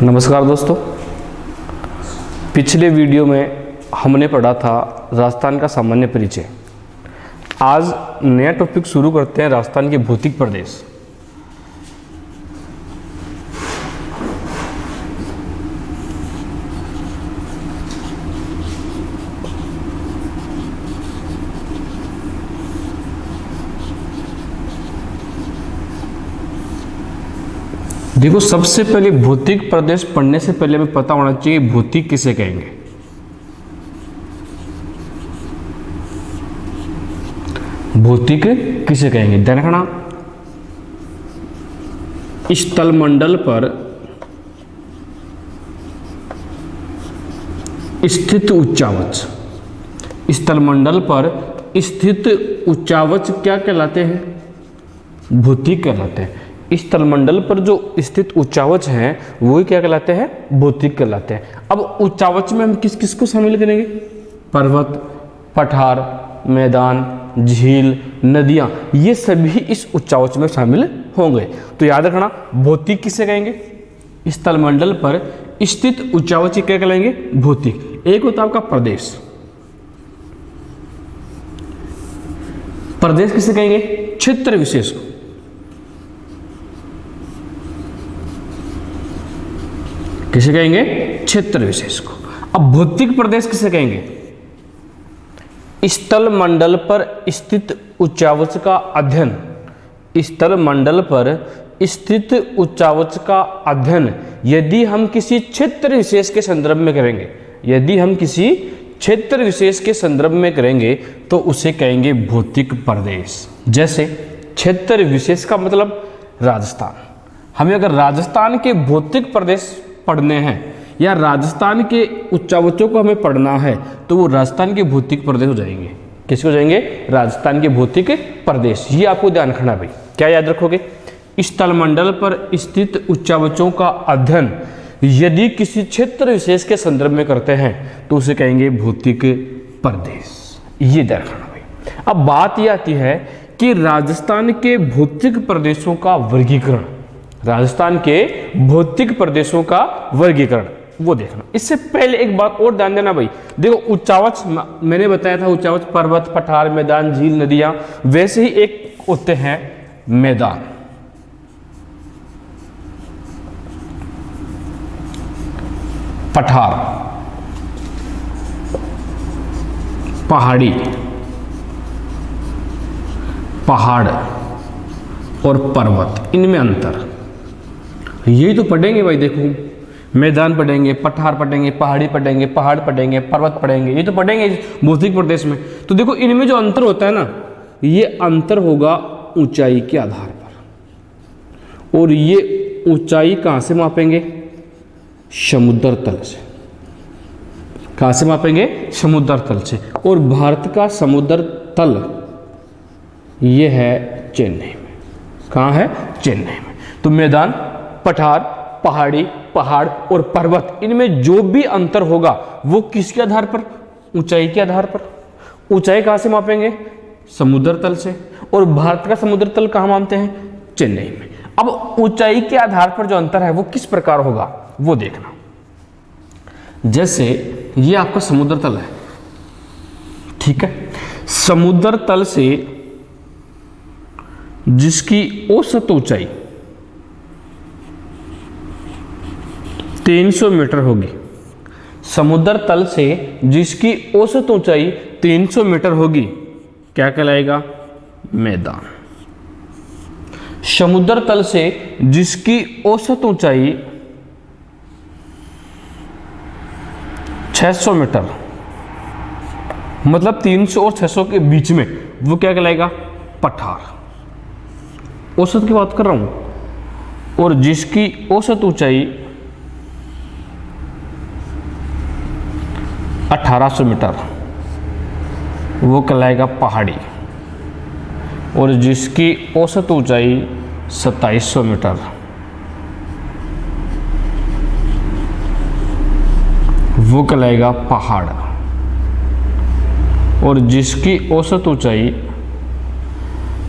नमस्कार दोस्तों, पिछले वीडियो में हमने पढ़ा था राजस्थान का सामान्य परिचय। आज नया टॉपिक शुरू करते हैं, राजस्थान के भौतिक प्रदेश। देखो, सबसे पहले भौतिक प्रदेश पढ़ने से पहले हमें पता होना चाहिए भौतिक किसे कहेंगे। भौतिक किसे कहेंगे, ध्यान रखना। स्थल मंडल पर स्थित उच्चावच, स्थल मंडल पर स्थित उच्चावच क्या कहलाते हैं? भौतिक कहलाते हैं। स्थल मंडल पर जो स्थित उच्चावच हैं वो क्या कहलाते हैं? भौतिक कहलाते हैं। अब उच्चावच में हम किस किस को शामिल करेंगे? पर्वत, पठार, मैदान, झील, नदियां, ये सभी इस उच्चावच में शामिल होंगे। तो याद रखना, भौतिक किसे कहेंगे? स्थल मंडल पर स्थित उच्चावच क्या कहलाएंगे? भौतिक। एक होता है आपका प्रदेश। प्रदेश किसे कहेंगे? क्षेत्र विशेष को। किसे कहेंगे? क्षेत्र विशेष को। अब भौतिक प्रदेश किसे कहेंगे? स्थल मंडल पर स्थित उच्चावच का अध्ययन। स्थल मंडल पर स्थित उच्चावच का अध्ययन यदि हम किसी क्षेत्र विशेष के संदर्भ में करेंगे, यदि हम किसी क्षेत्र विशेष के संदर्भ में करेंगे तो उसे कहेंगे भौतिक प्रदेश। जैसे क्षेत्र विशेष का मतलब राजस्थान। हमें अगर राजस्थान के भौतिक प्रदेश पढ़ने हैं या राजस्थान के उच्चावचों को हमें पढ़ना है तो वो राजस्थान के भौतिक प्रदेश हो जाएंगे। किसके हो जाएंगे? राजस्थान के भौतिक प्रदेश। ये आपको ध्यान रखना भाई। क्या याद रखोगे? स्थल मंडल पर स्थित उच्चावचों का अध्ययन यदि किसी क्षेत्र विशेष के संदर्भ में करते हैं तो उसे कहेंगे भौतिक प्रदेश। ये ध्यान रखना भाई। अब बात यह आती है कि राजस्थान के भौतिक प्रदेशों का वर्गीकरण, राजस्थान के भौतिक प्रदेशों का वर्गीकरण वो देखना। इससे पहले एक बात और ध्यान देना भाई। देखो, उच्चावच मैंने बताया था, उच्चावच पर्वत, पठार, मैदान, झील, नदियां। वैसे ही एक होते हैं मैदान। पठार, पहाड़ी, पहाड़ और पर्वत, इनमें अंतर यही तो पढ़ेंगे भाई। देखो, मैदान पढ़ेंगे, पठार पढ़ेंगे, पहाड़ी पढ़ेंगे, पहाड़ पढ़ेंगे, पर्वत पढ़ेंगे, ये तो पढ़ेंगे भौतिक प्रदेश में। तो देखो, इनमें जो अंतर होता है ना, ये अंतर होगा ऊंचाई के आधार पर। और ये ऊंचाई कहाँ से मापेंगे? समुद्र तल से। कहाँ से मापेंगे? समुद्र तल से। और भारत का समुद्र तल ये है चेन्नई में। कहाँ है? चेन्नई में। तो मैदान, पठार, पहाड़ी, पहाड़ और पर्वत, इनमें जो भी अंतर होगा वो किसके आधार पर? ऊंचाई के आधार पर। ऊंचाई कहाँ से मापेंगे? समुद्र तल से। और भारत का समुद्र तल कहाँ मानते हैं? चेन्नई में। अब ऊंचाई के आधार पर जो अंतर है वो किस प्रकार होगा वो देखना। जैसे ये आपका समुद्र तल है, ठीक है। समुद्र तल से जिसकी औसत ऊंचाई 300 मीटर होगी, समुद्र तल से जिसकी औसत ऊंचाई 300 मीटर होगी, क्या कहलाएगा? मैदान। समुद्र तल से जिसकी औसत ऊंचाई 600 मीटर, मतलब 300 और 600 के बीच में, वो क्या कहलाएगा? पठार। औसत की बात कर रहा हूं। और जिसकी औसत ऊंचाई 1800 मीटर, वो कहलाएगा पहाड़ी। और जिसकी औसत ऊंचाई 2700 मीटर, वो कहलाएगा पहाड़। और जिसकी औसत ऊंचाई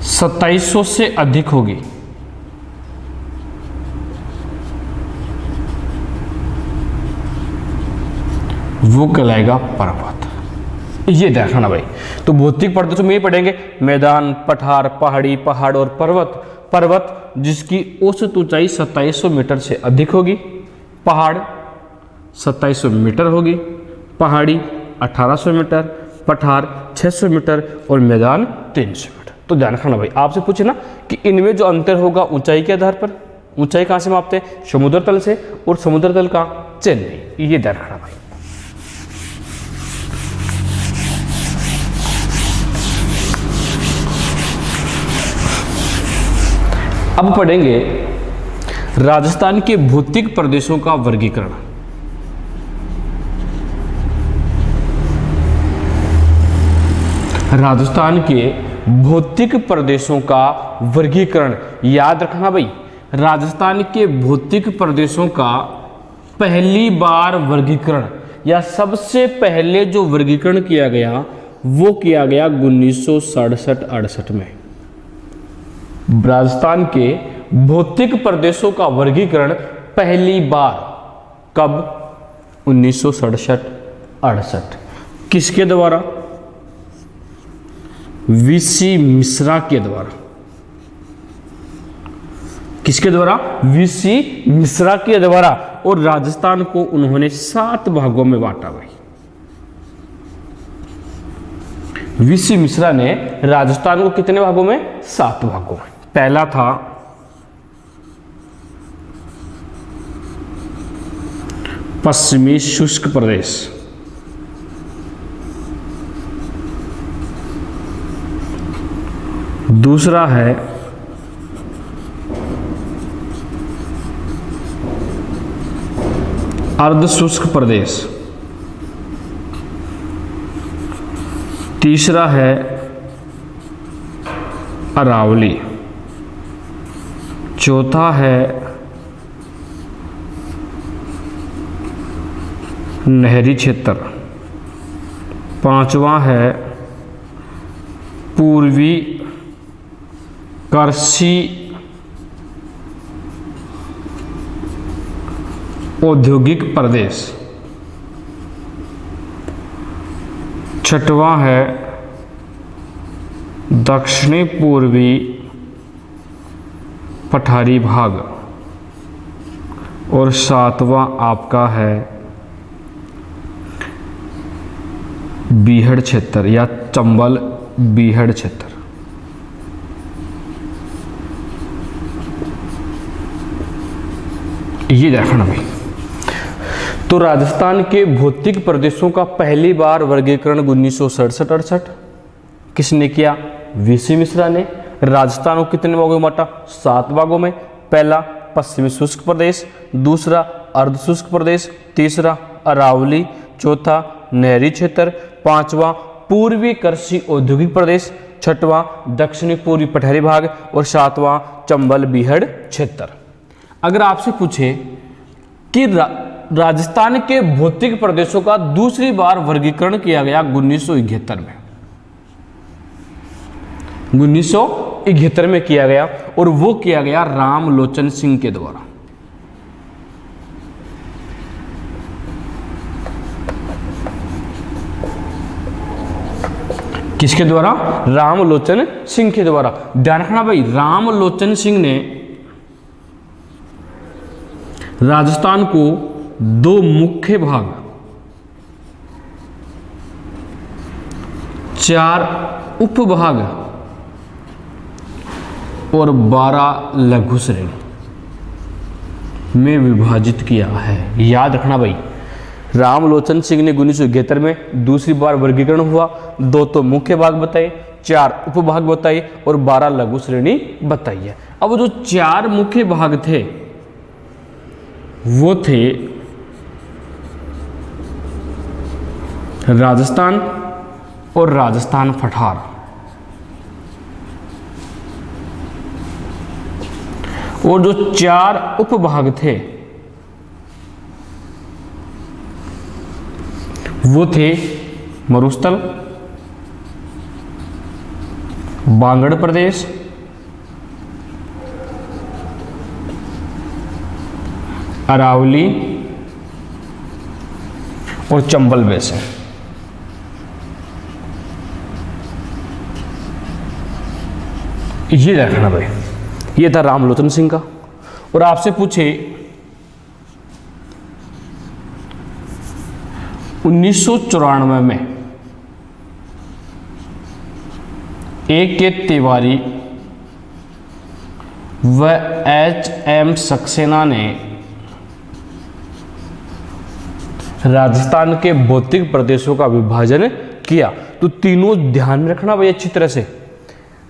2700 से अधिक होगी वो कहलाएगा पर्वत। ये देखना भाई, तो भौतिक प्रदेशों में ये पढ़ेंगे मैदान, पठार, पहाड़ी, पहाड़ और पर्वत। पर्वत जिसकी औसत ऊंचाई 2700 मीटर से अधिक होगी, पहाड़ 2700 मीटर होगी, पहाड़ी 1800 मीटर, पठार 600 मीटर और मैदान 300 मीटर। तो ध्यान रखना भाई, आपसे पूछे ना कि इनमें जो अंतर होगा ऊंचाई के आधार पर, ऊंचाई कहाँ से मापते हैं? समुद्र तल से, और समुद्र तल का चेन्नई। ये ध्यान रखना भाई। अब पढ़ेंगे राजस्थान के भौतिक प्रदेशों का वर्गीकरण। राजस्थान के भौतिक प्रदेशों का वर्गीकरण याद रखना भाई। राजस्थान के भौतिक प्रदेशों का पहली बार वर्गीकरण या सबसे पहले जो वर्गीकरण किया गया वो किया गया 1967-68 में। राजस्थान के भौतिक प्रदेशों का वर्गीकरण पहली बार कब? 1967-68। किसके द्वारा? वीसी मिश्रा के द्वारा। किसके द्वारा? वीसी मिश्रा के द्वारा। और राजस्थान को उन्होंने 7 भागों में बांटा भाई। वीसी मिश्रा ने राजस्थान को कितने भागों में? 7 भागों में। पहला था पश्चिमी शुष्क प्रदेश, दूसरा है अर्ध शुष्क प्रदेश, तीसरा है अरावली, चौथा है नहरी क्षेत्र, पांचवा है पूर्वी कृषि औद्योगिक प्रदेश, छठवां है दक्षिणी पूर्वी पठारी भाग, और सातवां आपका है बीहड़ क्षेत्र या चंबल बीहड़ क्षेत्र। ये देखना भाई, तो राजस्थान के भौतिक प्रदेशों का पहली बार वर्गीकरण 1967-68 किसने किया? वीसी मिश्रा ने। राजस्थान को कितने भागों में बांटा? 7 भागों में। पहला पश्चिमी शुष्क प्रदेश, दूसरा अर्ध शुष्क प्रदेश, तीसरा अरावली, चौथा नहरी क्षेत्र, पांचवा पूर्वी कृषि औद्योगिक प्रदेश, छठवां दक्षिणी पूर्वी पठारी भाग और सातवां चंबल बीहड़ क्षेत्र। अगर आपसे पूछे कि राजस्थान के भौतिक प्रदेशों का दूसरी बार वर्गीकरण किया गया 1971 में, 1971 में किया गया, और वो किया गया रामलोचन सिंह के द्वारा। किसके द्वारा? रामलोचन सिंह के द्वारा। ध्यान रखना भाई, रामलोचन सिंह ने राजस्थान को 2 मुख्य भाग, 4 उपभाग और 12 लघु श्रेणी में विभाजित किया है। याद रखना भाई, रामलोचन सिंह ने 1971 में दूसरी बार वर्गीकरण हुआ। 2 तो मुख्य भाग बताए, 4 उपभाग बताए और 12 लघु श्रेणी बताई है। अब जो 4 मुख्य भाग थे वो थे राजस्थान और राजस्थान पठार, और जो 4 उपभाग थे वो थे मरुस्थल, बांगड़ प्रदेश, अरावली और चंबल बेसिन। ये देखना भाई, ये था रामलोचन सिंह का। और आपसे पूछे 1994 में A.K. तिवारी व H.M. सक्सेना ने राजस्थान के भौतिक प्रदेशों का विभाजन किया। तो तीनों ध्यान में रखना भाई अच्छी तरह से।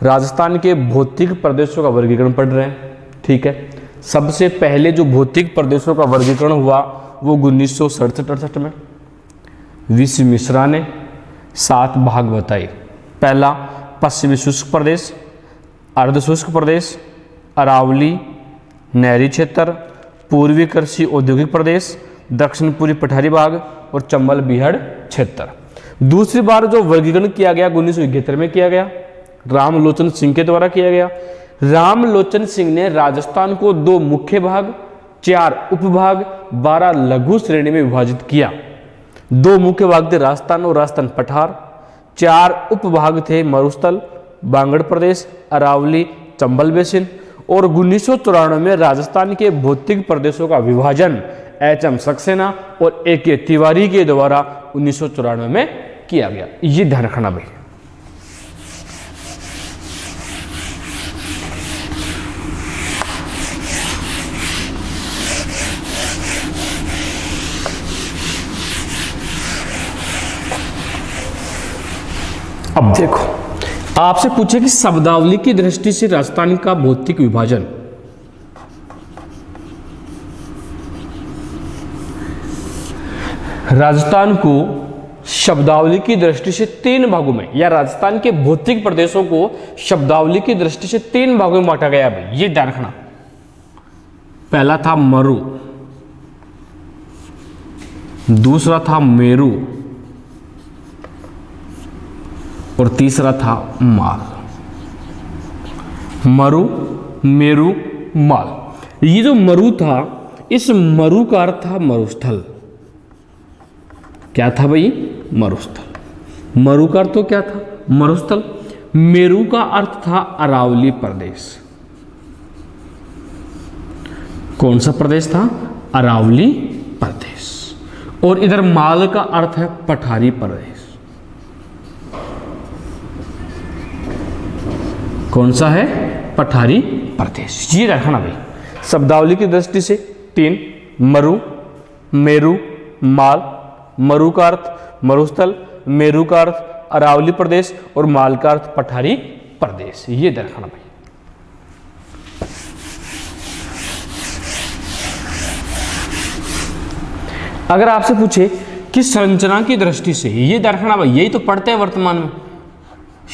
राजस्थान के भौतिक प्रदेशों का वर्गीकरण पढ़ रहे हैं, ठीक है। सबसे पहले जो भौतिक प्रदेशों का वर्गीकरण हुआ वो 1967-68 में विश्व मिश्रा ने 7 भाग बताए। पहला पश्चिमी शुष्क प्रदेश, अर्ध शुष्क प्रदेश, अरावली नहरी क्षेत्र, पूर्वी कृषि औद्योगिक प्रदेश, दक्षिण पूर्वी पठारी भाग और चंबल बीहड़ क्षेत्र। दूसरी बार जो वर्गीकरण किया गया 1971 में किया गया, रामलोचन सिंह के द्वारा किया गया। रामलोचन सिंह ने राजस्थान को 2 मुख्य भाग, 4 उपभाग, 12 लघु श्रेणी में विभाजित किया। 2 मुख्य भाग थे राजस्थान और राजस्थान पठार, 4 उपभाग थे मरुस्थल, बांगड़ प्रदेश, अरावली, चंबल बेसिन। और 1994 में राजस्थान के भौतिक प्रदेशों का विभाजन H.M. सक्सेना और A.K. तिवारी के द्वारा 1994 में किया गया। ये ध्यान रखना भाई। अब देखो, आपसे पूछे कि शब्दावली की दृष्टि से राजस्थान का भौतिक विभाजन। राजस्थान को शब्दावली की दृष्टि से 3 भागों में, या राजस्थान के भौतिक प्रदेशों को शब्दावली की दृष्टि से 3 भागों में बांटा गया भाई। ये ध्यान रखना। पहला था मरु, दूसरा था मेरु और तीसरा था माल। मरु, मेरु, माल। ये जो मरु था, इस मरु का अर्थ था मरुस्थल। क्या था भाई? मरुस्थल। मरु का अर्थ तो क्या था? मरुस्थल। मेरु का अर्थ था अरावली प्रदेश। कौन सा प्रदेश था? अरावली प्रदेश। और इधर माल का अर्थ है पठारी प्रदेश। कौन सा है? पठारी प्रदेश। ये रखना भाई। शब्दावली की दृष्टि से 3, मरु, मेरु, माल। मरु का अर्थ मरुस्थल, मेरु का अर्थ अरावली प्रदेश और माल का अर्थ पठारी प्रदेश। ये रखना भाई। अगर आपसे पूछे कि संरचना की दृष्टि से, ये रखना भाई, यही तो पढ़ते हैं वर्तमान में।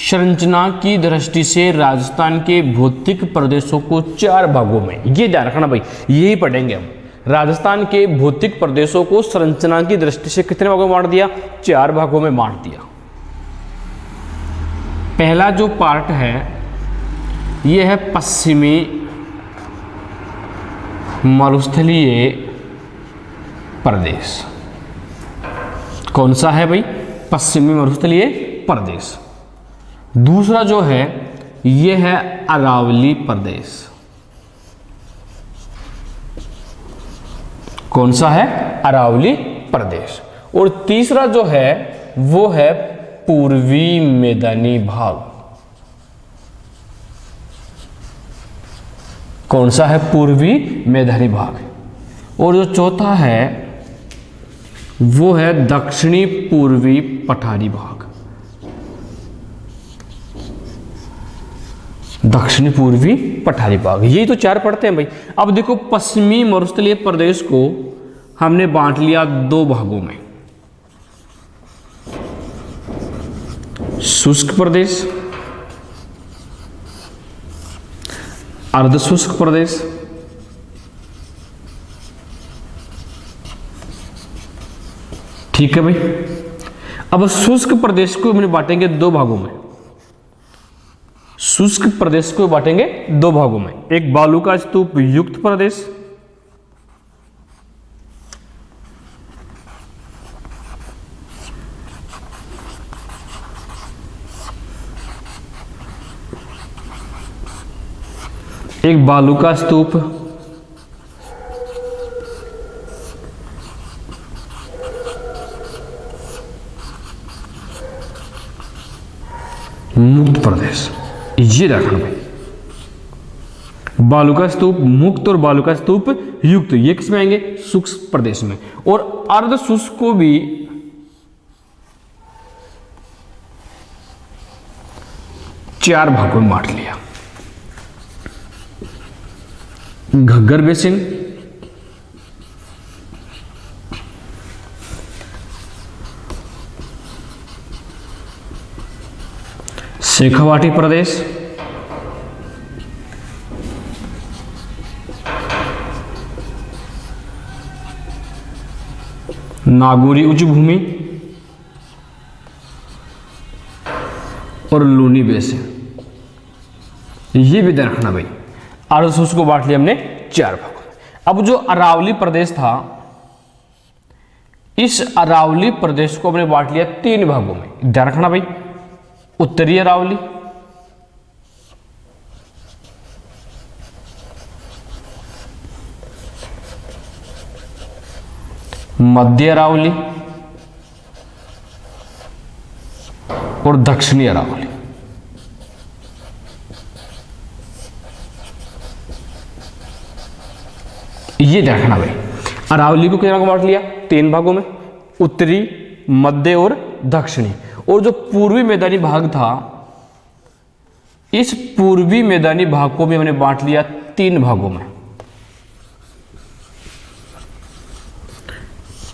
संरचना की दृष्टि से राजस्थान के भौतिक प्रदेशों को 4 भागों में, ये ध्यान रखना भाई, यही पढ़ेंगे हम। राजस्थान के भौतिक प्रदेशों को संरचना की दृष्टि से कितने भागों में बांट दिया? 4 भागों में बांट दिया। पहला जो पार्ट है यह है पश्चिमी मरुस्थलीय प्रदेश। कौन सा है भाई? पश्चिमी मरुस्थलीय प्रदेश। दूसरा जो है यह है अरावली प्रदेश। कौन सा है? अरावली प्रदेश। और तीसरा जो है वो है पूर्वी मैदानी भाग। कौन सा है? पूर्वी मैदानी भाग। और जो चौथा है वो है दक्षिणी पूर्वी पठारी भाग। दक्षिणी पूर्वी पठारी भाग। यही तो 4 पढ़ते हैं भाई। अब देखो, पश्चिमी मरुस्थलीय प्रदेश को हमने बांट लिया 2 भागों में, शुष्क प्रदेश, अर्ध शुष्क प्रदेश। ठीक है भाई। अब शुष्क प्रदेश को हमने बांटेंगे 2 भागों में। शुष्क प्रदेश को बांटेंगे 2 भागों में, एक बालू का स्तूप युक्त प्रदेश एक बालू का स्तूप, मुक्त प्रदेश। ये देखना भाई, बालू का स्तूप मुक्त और बालू का स्तूप युक्त, ये किसमें आएंगे? शुष्क प्रदेश में। और अर्ध शुष्क को भी चार भागों में बांट लिया। घग्गर बेसिन, शेखावाटी प्रदेश, नागौरी उच्च भूमि और लूनी बेसिन। ये भी ध्यान रखना भाई, अर्ध शुष्क को बांट लिया हमने चार भागों में। अब जो अरावली प्रदेश था, इस अरावली प्रदेश को हमने बांट लिया तीन भागों में। ध्यान रखना भाई, उत्तरी अरावली, मध्य अरावली और दक्षिणी अरावली। ये देखना भाई, अरावली को कितने भागों में बांट लिया? तीन भागों में, उत्तरी, मध्य और दक्षिणी। और जो पूर्वी मैदानी भाग था, इस पूर्वी मैदानी भाग को भी हमने बांट लिया तीन भागों में।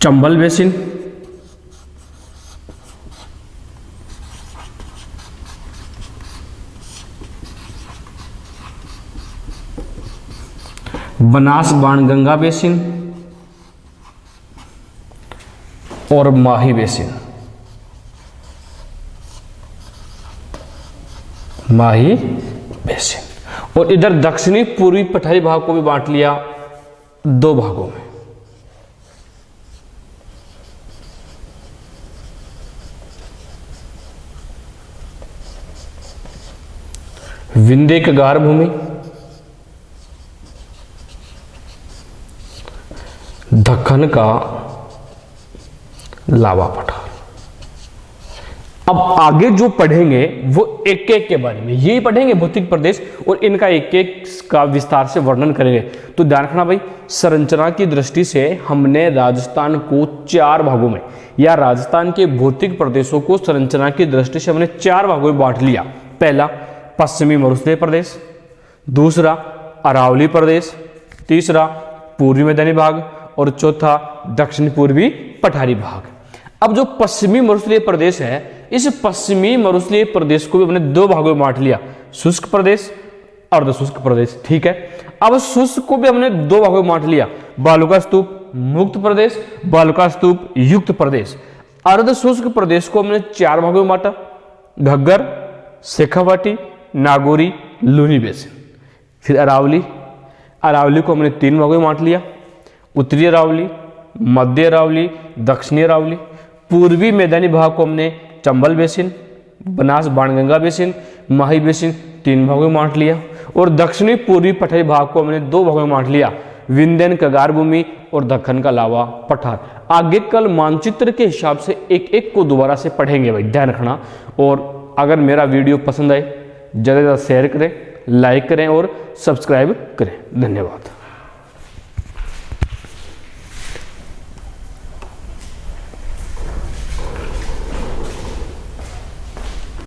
चंबल बेसिन, बनास बाणगंगा बेसिन और माही बेसिन। माही बेसिन। और इधर दक्षिणी पूर्वी पठारी भाग को भी बांट लिया दो भागों में। विंध्य कगार भूमि, दक्कन का लावा पठार। अब आगे जो पढ़ेंगे वो एक एक के बारे में, यही पढ़ेंगे भौतिक प्रदेश, और इनका एक एक का विस्तार से वर्णन करेंगे। तो ध्यान रखना भाई, संरचना की दृष्टि से हमने राजस्थान को चार भागों में, या राजस्थान के भौतिक प्रदेशों को संरचना की दृष्टि से हमने चार भागों में बांट लिया। पहला पश्चिमी मरुस्थलीय प्रदेश, दूसरा अरावली प्रदेश, तीसरा पूर्वी मैदानी भाग और चौथा दक्षिण पूर्वी पठारी भाग। अब जो पश्चिमी मरुस्थलीय प्रदेश है, इस पश्चिमी मरुस्थलीय प्रदेश को भी हमने दो भागों में बांट लिया, शुष्क प्रदेश, अर्ध शुष्क प्रदेश। ठीक है, अब शुष्क को भी हमने दो भागों में बांट लिया, बालू का स्तूप मुक्त प्रदेश, बालू का स्तूप युक्त प्रदेश। अर्ध शुष्क प्रदेश को हमने चार भागों में बांटा, घग्गर, शेखावाटी, नागौरी, लूनी बेसिन। फिर अरावली, अरावली को हमने तीन भागों में बांट लिया, उत्तरी अरावली, मध्य अरावली, दक्षिणी अरावली। पूर्वी मैदानी भाग को हमने चंबल बेसिन, बनास बाणगंगा बेसिन, माही बेसिन तीन भागों में बांट लिया। और दक्षिणी पूर्वी पठारी भाग को हमने दो भागों में बांट लिया, विंध्यन कगार भूमि और दक्कन का लावा पठार। आगे कल मानचित्र के हिसाब से एक एक को दोबारा से पढ़ेंगे भाई, ध्यान रखना। और अगर मेरा वीडियो पसंद आए ज़्यादा से ज़्यादा शेयर करें, लाइक करें और सब्सक्राइब करें। धन्यवाद।